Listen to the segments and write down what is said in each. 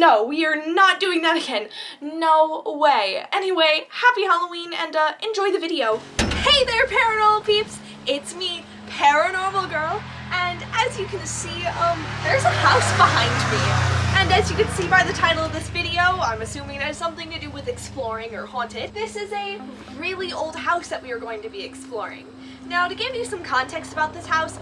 no, we are not doing that again. No way. Anyway, happy Halloween and enjoy the video. Hey there, paranormal peeps. It's me, Paranormal Girl, and as you can see, there's a house behind me. And as you can see by the title of this video, I'm assuming it has something to do with exploring or haunted. This is a really old house that we are going to be exploring. Now, to give you some context about this house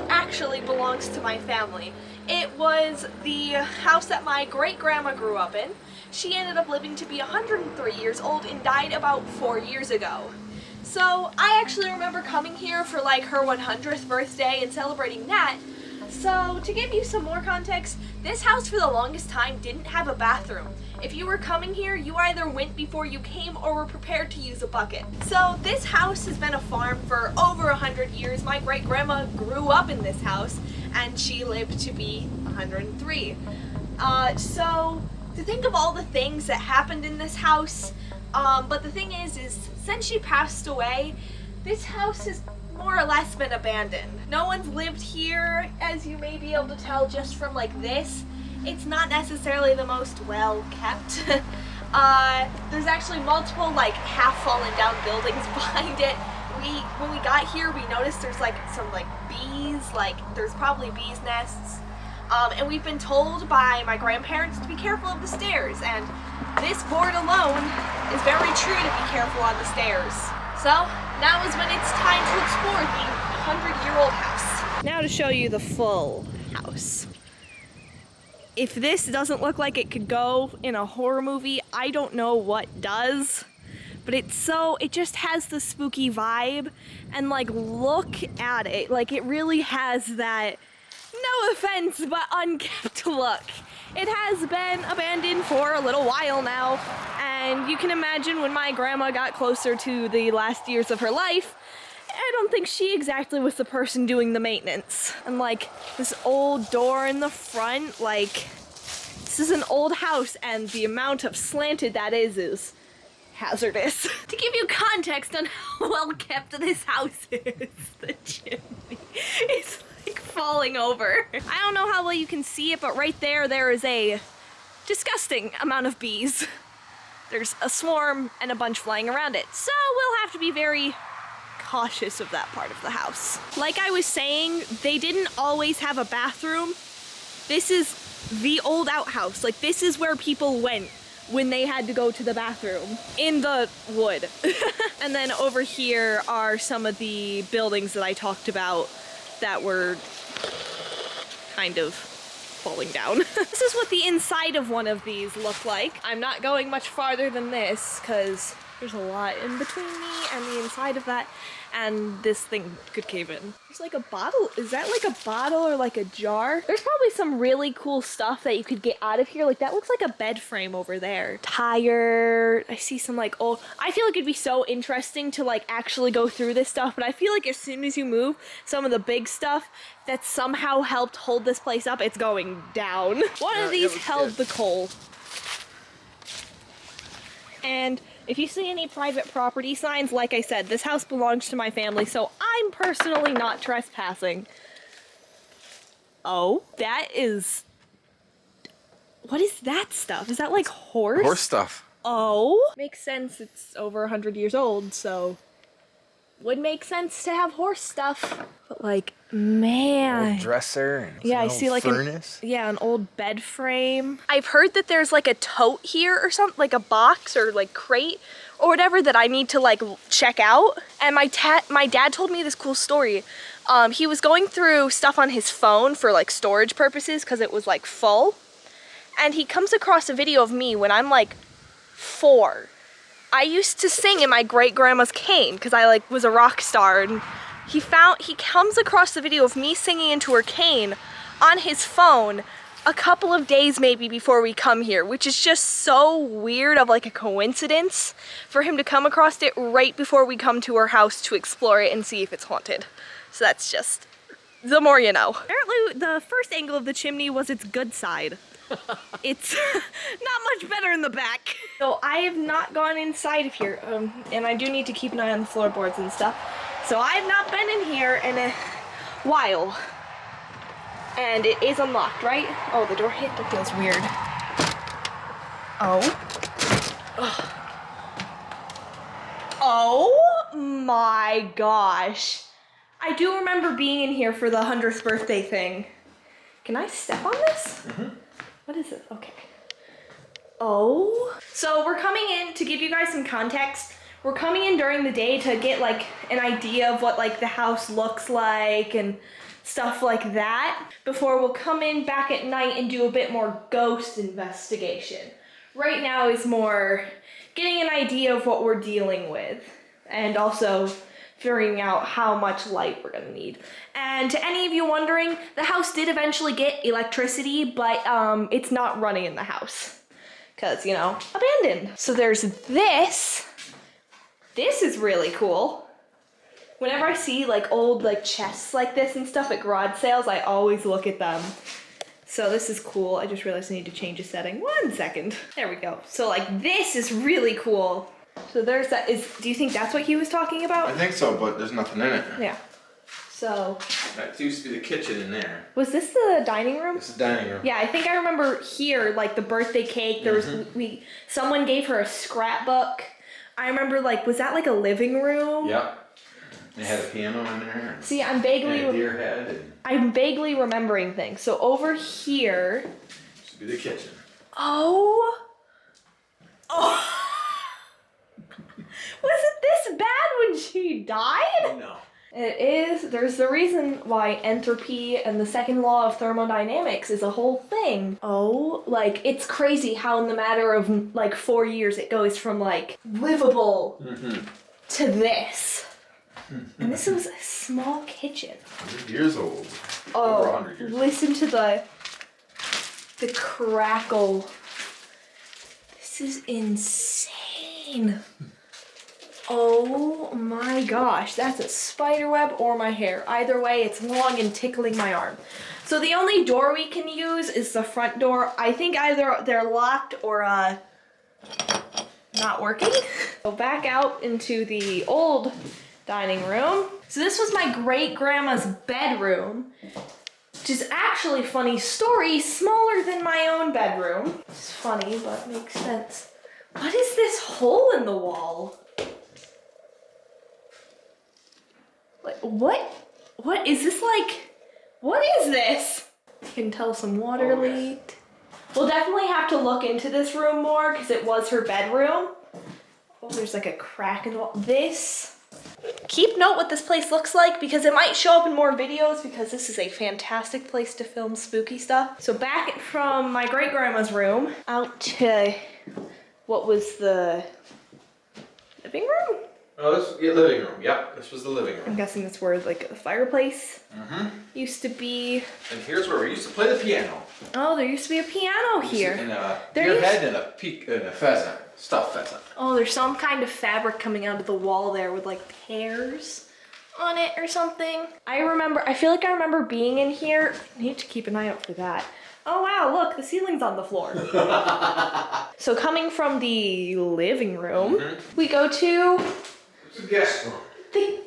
actually belongs to my family. It was the house that my great-grandma grew up in. She ended up living to be 103 years old and died about 4 years ago. So I actually remember coming here for like her 100th birthday and celebrating that. So to give you some more context, this house for the longest time didn't have a bathroom. If you were coming here, you either went before you came or were prepared to use a bucket. So this house has been a farm for over 100 years. My great-grandma grew up in this house and she lived to be 103. So to think of all the things that happened in this house, but the thing is since she passed away, this house has more or less been abandoned. No one's lived here, as you may be able to tell just from like this. It's not necessarily the most well kept. There's actually multiple like half fallen down buildings behind it. When we got here, we noticed there's like some like bees, like there's probably bees nests. And we've been told by my grandparents to be careful of the stairs, and this board alone is very true to be careful on the stairs. So now is when it's time to explore the 100-year-old house. Now to show you the full house. If this doesn't look like it could go in a horror movie, I don't know what does. But it just has the spooky vibe, and like look at it, like it really has that, no offense, but unkept look. It has been abandoned for a little while now, and you can imagine when my grandma got closer to the last years of her life, I don't think she exactly was the person doing the maintenance. And like this old door in the front, like this is an old house and the amount of slanted that is hazardous. To give you context on how well kept this house is, the chimney is like falling over. I don't know how well you can see it, but right there is a disgusting amount of bees. There's a swarm and a bunch flying around it. So we'll have to be very cautious of that part of the house. Like I was saying, they didn't always have a bathroom. This is the old outhouse. Like this is where people went when they had to go to the bathroom in the wood. And then over here are some of the buildings that I talked about that were kind of falling down. This is what the inside of one of these look like. I'm not going much farther than this because there's a lot in between me and the inside of that, and this thing could cave in. There's like a bottle. Is that like a bottle or like a jar? There's probably some really cool stuff that you could get out of here. Like that looks like a bed frame over there. Tire. I see some like old. I feel like it'd be so interesting to like actually go through this stuff, but I feel like as soon as you move some of the big stuff that somehow helped hold this place up, it's going down. One of these held the coal. And if you see any private property signs, like I said, this house belongs to my family, so I'm personally not trespassing. Oh, that is... What is that stuff? Is that like horse? Horse stuff. Oh. Makes sense, it's over 100 years old, so... would make sense to have horse stuff. But like, man. A dresser and yeah, I see like furnace. An old bed frame. I've heard that there's like a tote here or something, like a box or like crate or whatever that I need to like check out. And my dad told me this cool story. He was going through stuff on his phone for like storage purposes because it was like full. And he comes across a video of me when I'm like 4. I used to sing in my great-grandma's cane because I like was a rock star, and he comes across the video of me singing into her cane on his phone a couple of days maybe before we come here, which is just so weird of like a coincidence for him to come across it right before we come to her house to explore it and see if it's haunted. So that's just, the more you know. Apparently the first angle of the chimney was its good side. It's not much better in the back. So I have not gone inside of here, and I do need to keep an eye on the floorboards and stuff. So I have not been in here in a while. And it is unlocked, right? Oh, the door hit, that feels weird. Oh. Ugh. Oh my gosh. I do remember being in here for the 100th birthday thing. Can I step on this? Mm-hmm. What is it? Okay. Oh. So we're coming in to give you guys some context. We're coming in during the day to get like an idea of what like the house looks like and stuff like that before we'll come in back at night and do a bit more ghost investigation. Right now is more getting an idea of what we're dealing with and also figuring out how much light we're gonna need. And to any of you wondering, the house did eventually get electricity, but it's not running in the house because, you know, abandoned. So there's this. This is really cool. Whenever I see like old like chests like this and stuff at garage sales, I always look at them. So this is cool. I just realized I need to change a setting. 1 second. There we go. So like this is really cool. So there's that. Do you think that's what he was talking about? I think so, but there's nothing in it. Yeah. So. That used to be the kitchen in there. Was this the dining room? It's the dining room. Yeah, I think I remember here, like the birthday cake, there was, someone gave her a scrapbook. I remember like, was that like a living room? Yep. They had a piano in there. See, I'm vaguely. And a deer head. I'm vaguely remembering things. So over here. Should be the kitchen. Oh. Oh. Was it this bad when she died? No. It is. There's the reason why entropy and the second law of thermodynamics is a whole thing. Oh, like it's crazy how in the matter of like 4 years it goes from like livable to this. And this was a small kitchen. 100 years old. Oh, over 100 years. Listen to the crackle. This is insane. Oh my gosh, that's a spider web or my hair. Either way, it's long and tickling my arm. So the only door we can use is the front door. I think either they're locked or not working. So back out into the old dining room. So this was my great-grandma's bedroom, which is actually, funny story, smaller than my own bedroom. It's funny, but makes sense. What is this hole in the wall? Like, what is this like? What is this? You can tell some water leaked. We'll definitely have to look into this room more because it was her bedroom. Oh, there's like a crack in the wall. Keep note what this place looks like because it might show up in more videos because this is a fantastic place to film spooky stuff. So back from my great-grandma's room out to what was the living room? Oh, this was the living room. Yep, this was the living room. I'm guessing that's where like the fireplace used to be. And here's where we used to play the piano. Oh, there used to be a piano here. And a deer head and a pheasant, stuffed pheasant. Oh, there's some kind of fabric coming out of the wall there with like hairs on it or something. I feel like I remember being in here. I need to keep an eye out for that. Oh wow, look, the ceiling's on the floor. So coming from the living room, we go to it's a guest room. the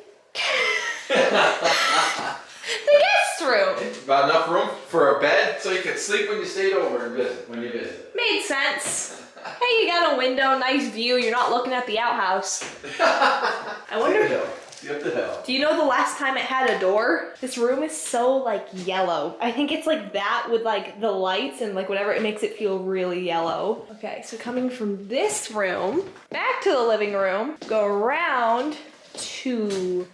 guest room. It's about enough room for a bed so you could sleep when you stayed over and when you visit. Made sense. Hey, you got a window, nice view. You're not looking at the outhouse. I wonder. See up the hill. Do you know the last time it had a door? This room is so like yellow. I think it's like that with like the lights and like whatever. It makes it feel really yellow. Okay, so coming from this room back to the living room, go around to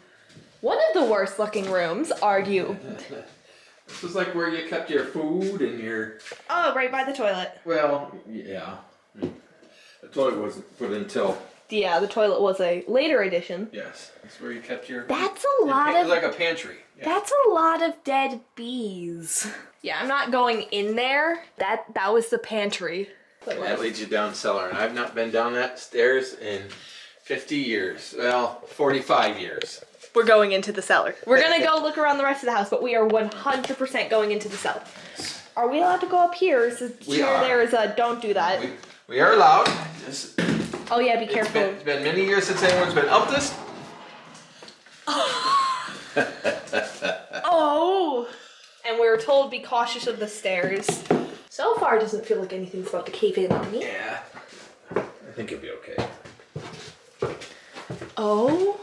one of the worst looking rooms, argue. This was like where you kept your food and your... Oh, right by the toilet. Well, yeah. The toilet wasn't put until... Yeah, the toilet was a later addition. Yes, that's where you kept your... That's a lot of... like a pantry. Yeah. That's a lot of dead bees. Yeah, I'm not going in there. That was the pantry. That leads you down cellar, and I've not been down that stairs in 50 years. Well, 45 years. We're going into the cellar. We're gonna go look around the rest of the house, but we are 100% going into the cellar. Are we allowed to go up here? Is the chair there is a don't do that? We are allowed. Oh yeah, be careful. It's been many years since anyone's been up this. Oh! And we were told be cautious of the stairs. So far, it doesn't feel like anything's about to cave in on me. Yeah. I think it'll be okay. Oh.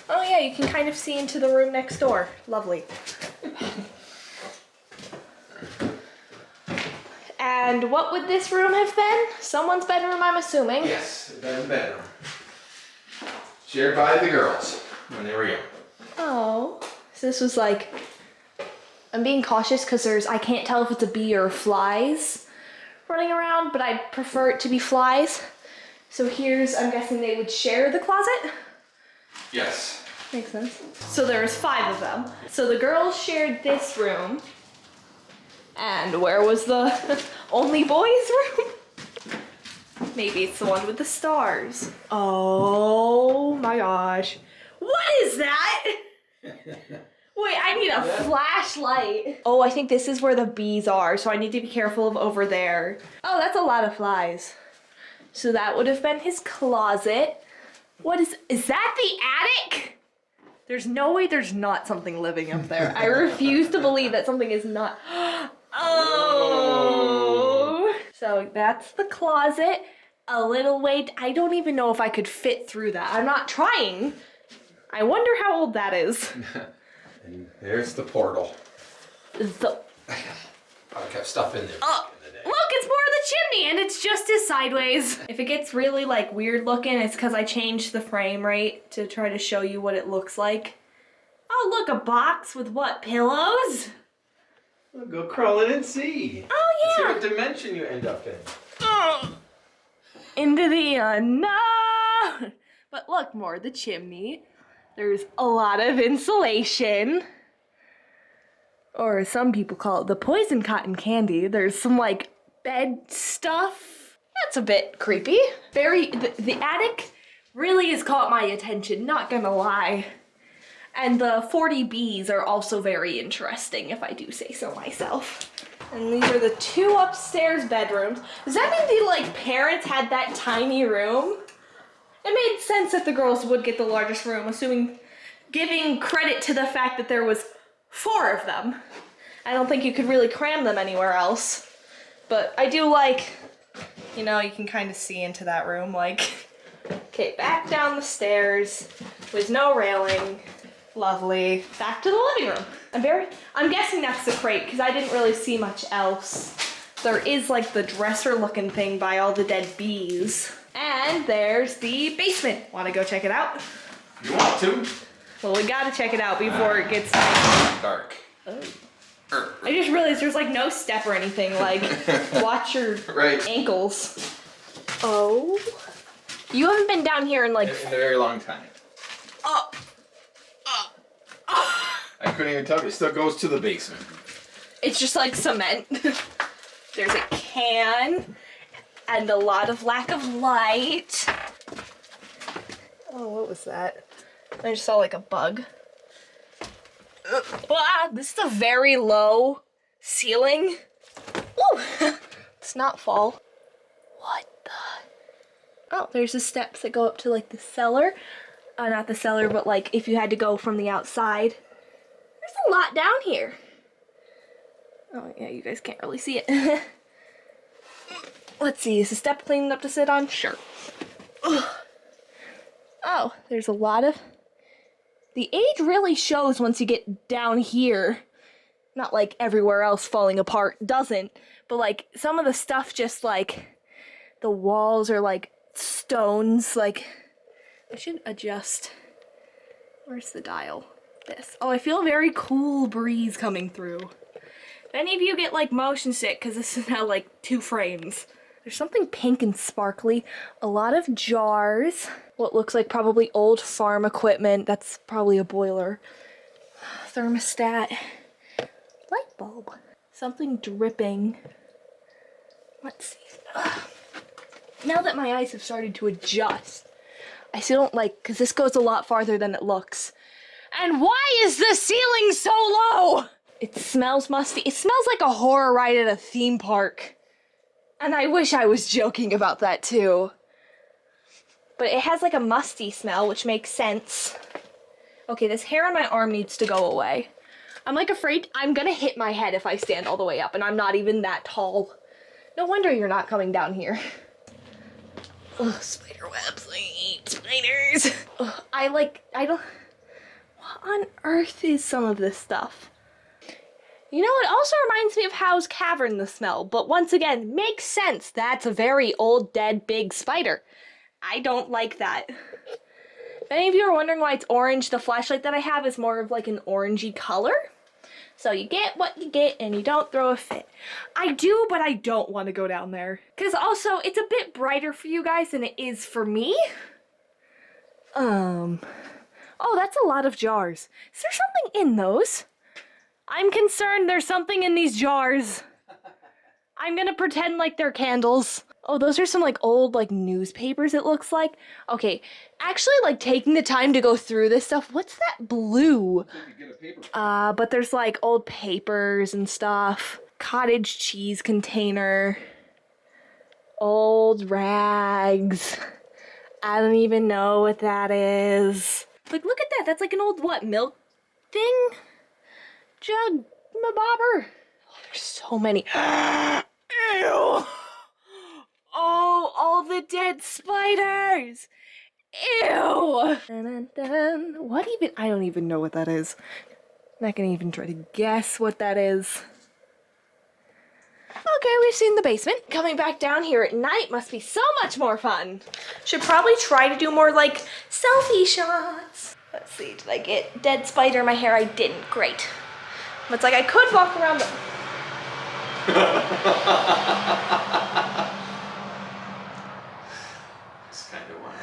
Oh yeah, you can kind of see into the room next door. Lovely. And what would this room have been? Someone's bedroom, I'm assuming. Yes, bedroom. Shared by the girls when they were young. Oh. So this was like, I'm being cautious because I can't tell if it's a bee or flies running around, but I prefer it to be flies. So here's, I'm guessing they would share the closet? Yes. Makes sense. So there's 5 of them. So the girls shared this room. And where was the only boys' room? Maybe it's the one with the stars. Oh my gosh. What is that? Wait, I need a flashlight. Oh, I think this is where the bees are, so I need to be careful of over there. Oh, that's a lot of flies. So that would have been his closet. What is that the attic? There's no way there's not something living up there. I refuse to believe that something is not. Oh. So that's the closet. A little way, I don't even know if I could fit through that. I'm not trying. I wonder how old that is. And there's the portal. The I kept stuff in there. Look, it's more of the chimney and it's just as sideways. If it gets really like weird looking, it's because I changed the frame rate to try to show you what it looks like. Oh, look, a box with what, pillows? Well, go crawl in and see. Oh, yeah. See what dimension you end up in. Into the unknown. But look, more of the chimney. There's a lot of insulation. Or some people call it the poison cotton candy. There's some like bed stuff. That's a bit creepy. The attic really has caught my attention, not gonna lie. And the 40 bees are also very interesting, if I do say so myself. And these are the 2 upstairs bedrooms. Does that mean the like parents had that tiny room? It made sense that the girls would get the largest room, giving credit to the fact that there was 4 of them. I don't think you could really cram them anywhere else. But I do like, you know, you can kind of see into that room, like, okay, back down the stairs with no railing. Lovely. Back to the living room. I'm guessing that's the crate because I didn't really see much else. There is like the dresser looking thing by all the dead bees. And there's the basement. Want to go check it out? You want to? Well, we gotta check it out before it gets dark. Oh. I just realized there's like no step or anything. Like, watch your ankles. Oh. You haven't been down here in like... In a very long time. I couldn't even tell if it still goes to the basement. It's just like cement. There's a can and a lot of lack of light. Oh, what was that? I just saw like a bug. Wow, this is a very low ceiling. Ooh, let's not fall. What the? Oh, there's the steps that go up to like the cellar. Not the cellar, but like if you had to go from the outside. There's a lot down here. Oh yeah, you guys can't really see it. Let's see, is the step clean enough to sit on? Sure. Oh, there's a lot of... The age really shows once you get down here. Not like everywhere else falling apart doesn't, but like some of the stuff just like the walls are like stones. Like I should adjust. Where's the dial? This. Oh, I feel a very cool breeze coming through. If any of you get like motion sick, because this is now like 2 frames. There's something pink and sparkly. A lot of jars. What looks like probably old farm equipment. That's probably a boiler. Thermostat. Light bulb. Something dripping. Let's see. Now that my eyes have started to adjust, I still don't like, because this goes a lot farther than it looks. And why is the ceiling so low? It smells musty. It smells like a horror ride at a theme park. And I wish I was joking about that too. But it has like a musty smell, which makes sense. Okay, this hair on my arm needs to go away. I'm like afraid I'm gonna hit my head if I stand all the way up, and I'm not even that tall. No wonder you're not coming down here. Ugh, spider webs. I hate spiders. Ugh, I don't... What on earth is some of this stuff? You know, it also reminds me of Howe's Cavern, the smell, but once again, makes sense. That's a very old, dead, big spider. I don't like that. If any of you are wondering why it's orange, the flashlight that I have is more of like an orangey color. So you get what you get and you don't throw a fit. I do, but I don't want to go down there. Because also, it's a bit brighter for you guys than it is for me. Oh, that's a lot of jars. Is there something in those? I'm concerned there's something in these jars. I'm gonna pretend like they're candles. Oh, those are some like old like newspapers it looks like. Okay, actually like taking the time to go through this stuff. What's that blue? But there's like old papers and stuff. Cottage cheese container. Old rags. I don't even know what that is. Like look at that, that's like an old what, milk thing? Jug, bobber. Oh, there's so many. Ew. Oh, all the dead spiders. Ew. Dun, dun, dun. What even? I don't even know what that is. I'm not gonna even try to guess what that is. Okay, we've seen the basement. Coming back down here at night must be so much more fun. Should probably try to do more like selfie shots. Let's see, did I get dead spider in my hair? I didn't, great. It's like I could walk around the... It's kind of wild.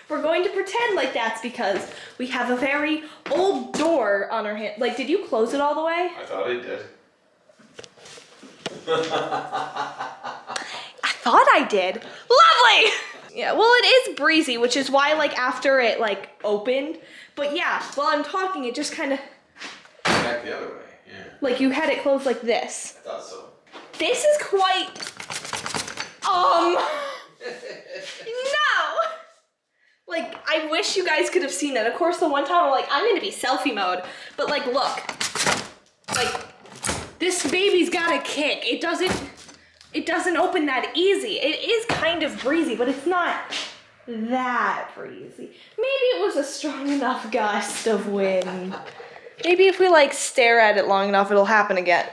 We're going to pretend like that's because we have a very old door on our hand. Like, did you close it all the way? I thought I did. I thought I did. Lovely! Yeah, well, it is breezy, which is why, like, after it, like, opened. But yeah, while I'm talking, it just kind of... Back the other way, yeah. Like, you had it closed like this. I thought so. This is quite... No! Like, I wish you guys could have seen that. Of course, the one time I'm like, I'm gonna be selfie mode. But like, look. Like, this baby's got a kick. It doesn't open that easy. It is kind of breezy, but it's not that breezy. Maybe it was a strong enough gust of wind. Maybe if we like stare at it long enough, it'll happen again.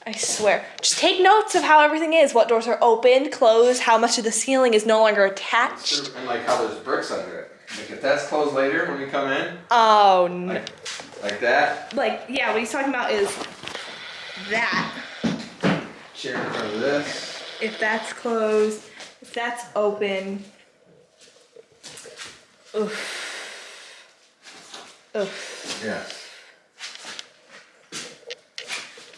I swear. Just take notes of how everything is. What doors are opened, closed, how much of the ceiling is no longer attached. And like how there's bricks under it. Like if that's closed later when we come in. Oh, no. Like that. Like, yeah, what he's talking about is that. Chair in front of this. If that's closed, if that's open. Oof. Oof. Yeah.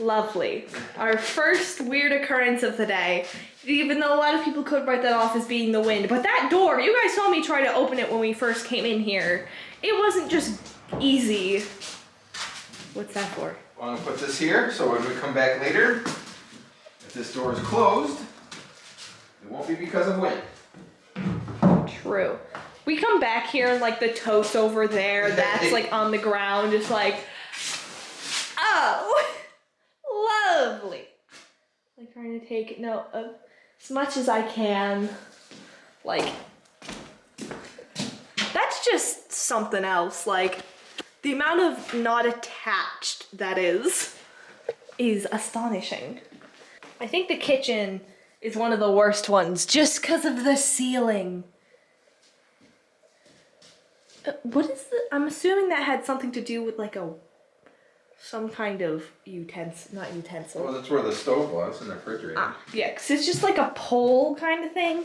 Lovely. Our first weird occurrence of the day. Even though a lot of people could write that off as being the wind. But that door, you guys saw me try to open it when we first came in here. It wasn't just easy. What's that for? I'm gonna put this here so when we come back later, if this door is closed, it won't be because of wind. True. We come back here and like the toast over there, that's like on the ground, just like, oh. Lovely. Like trying to take note of as much as I can. Like, that's just something else. Like, the amount of not attached that is astonishing. I think the kitchen is one of the worst ones just because of the ceiling. What is the, I'm assuming that had something to do with like some kind of not utensil. Well, that's where the stove was in the refrigerator. Ah, yeah, because it's just like a pole kind of thing.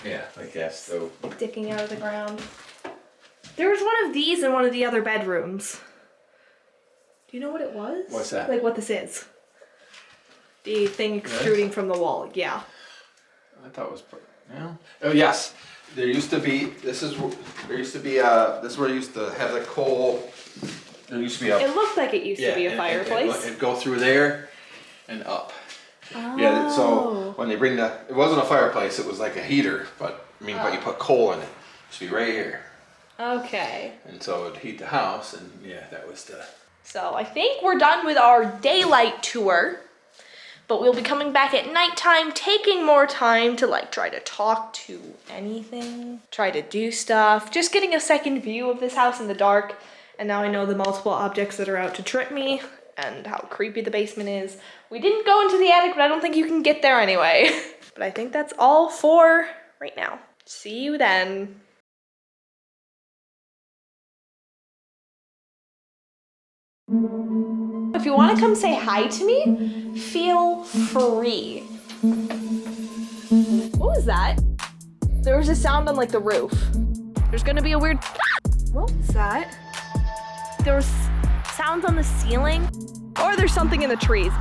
Yeah, like gas stove. Sticking out of the ground. There was one of these in one of the other bedrooms. Do you know what it was? What's that? Like what this is. The thing extruding from the wall, yeah. I thought it was, no. Oh yes, there used to be, this is where I used to have the coal. There used to be It looked like it used to be a fireplace. It'd go through there and up. Oh. Yeah, so when they bring it wasn't a fireplace, it was like a heater, but you put coal in it. It should be right here. Okay. And so it'd heat the house, and yeah, that was the... So I think we're done with our daylight tour, but we'll be coming back at nighttime, taking more time to like try to talk to anything, try to do stuff, just getting a second view of this house in the dark. And now I know the multiple objects that are out to trip me and how creepy the basement is. We didn't go into the attic, but I don't think you can get there anyway. But I think that's all for right now. See you then. If you want to come say hi to me, feel free. What was that? There was a sound on like the roof. There's gonna be a weird... What was that? There was sounds on the ceiling, or there's something in the trees.